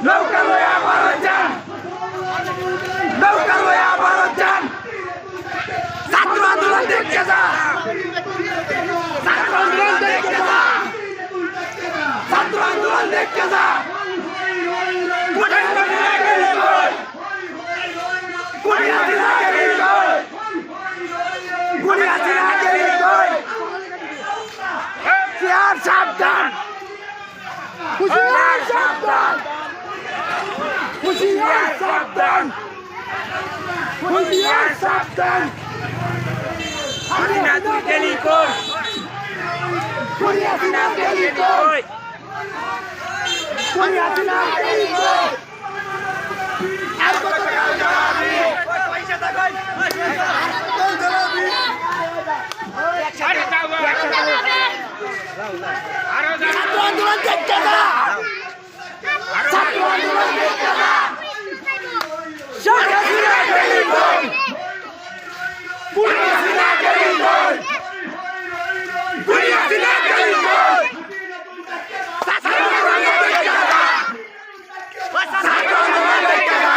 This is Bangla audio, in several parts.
নৌকা লয়া ভারত যান, নৌকা লয়া ভারত যান। ছাত্র আন্দোলন দেখতে যা, ছাত্র আন্দোলন দেখতে যা, ছাত্র আন্দোলন দেখতে যা। সাবধান, হুঁশিয়ার সাবধান, হুঁশিয়ার সাবধান, হুঁশিয়ার সাবধান। হাসিনা তুই গেলি কই, হাসিনা গেলি কই, হাসিনা গেলি কই। আর কত কাল জ্বালাবি, পয়সা থাকই, কত জ্বালাবি। ছাত্র আন্দোলন দেখতে যা, ছাত্র আন্দোলন দেখতে যা। শেখ হাসিনা গেলি কই, হাসিনা গেলি কই, হাসিনা গেলি কই। ছাত্র আন্দোলন দেখতে যা, ছাত্র আন্দোলন দেখতে যা।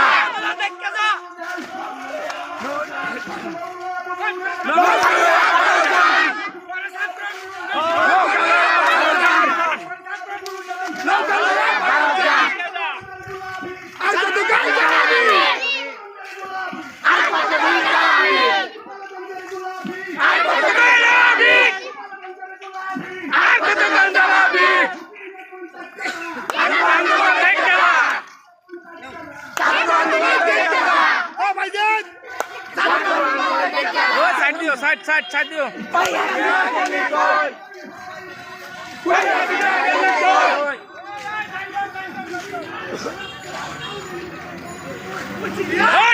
সাইড দিও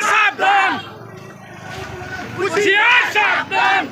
সাবধান, হুঁশিয়ার সাবধান।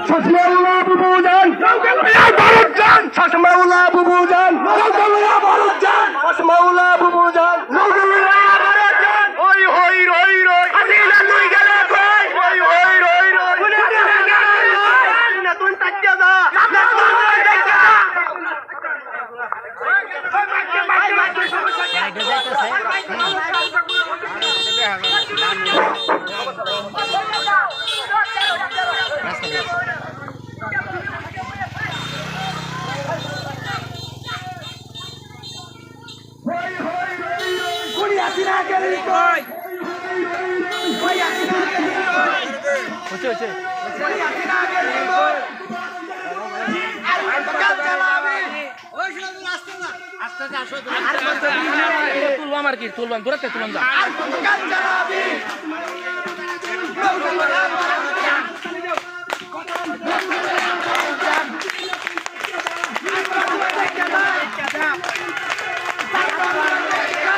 চশমাউলা বুবু যান, নৌকা লয়া ভারত যান। চশমাউলা বুবু যান, নৌকা লয়া ভারত যান। চশমাউলা বুবু যান, নৌকা লয়া ভারত যান। ওই হই রই রই, হাসিনা তুই গেলে কই, ওই হই রই রই, হাসিনা গেলে কই। হাসিনা তুই তাকিয়া যা, না তুই দেখতে যা। হাসিনা গেলি কই, হাসিনা গেলি কই, হাসিনা গেলি কই। আর কত কাল জ্বালাবি, তুলবাম আর কি তুলবাম দূরে তুলবাম যা। আর কত কাল জ্বালাবি। নৌকা লয়া ভারত যান, নৌকা লয়া ভারত যান। ছাত্র আন্দোলন দেখতে যা, ছাত্র আন্দোলন দেখতে যা।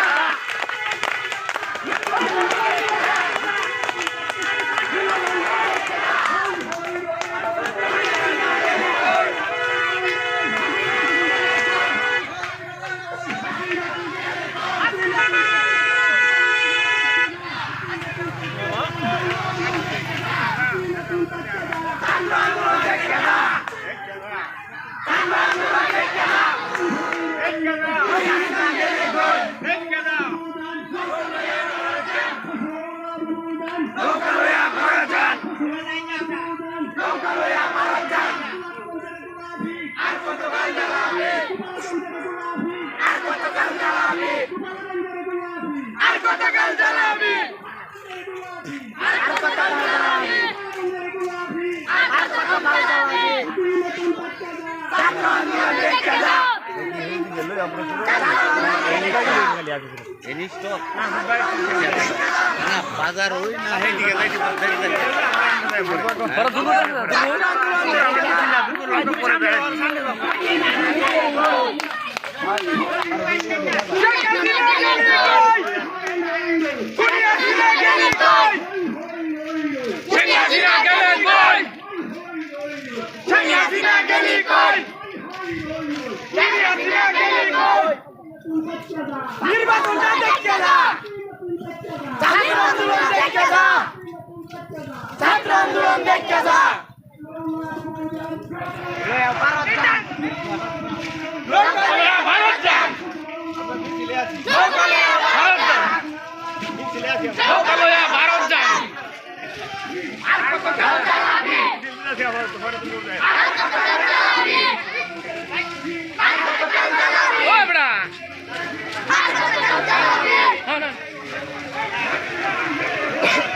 জিনিস তো না বাজার ওই না হেদিকে লাইটি নির্বাচনটা দেখতে না, ছাত্র আন্দোলন দেখতে না, ছাত্র আন্দোলন দেখতে না। ভারত যান ওই বড়া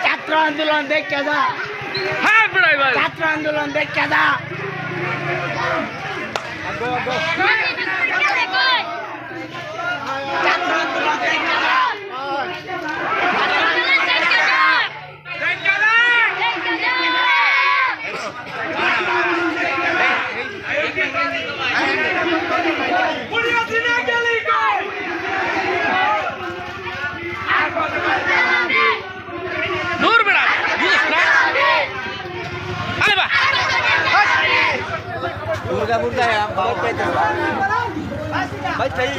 ছাত্র আন্দোলন দেখতে যা, হ্যাঁ বড়াই ভাই ছাত্র আন্দোলন দেখতে যা। ছাত্র আন্দোলন দেখতে যা। দূর বড়া বুঝছ না আরে বা মুরগা মুরগা ভাই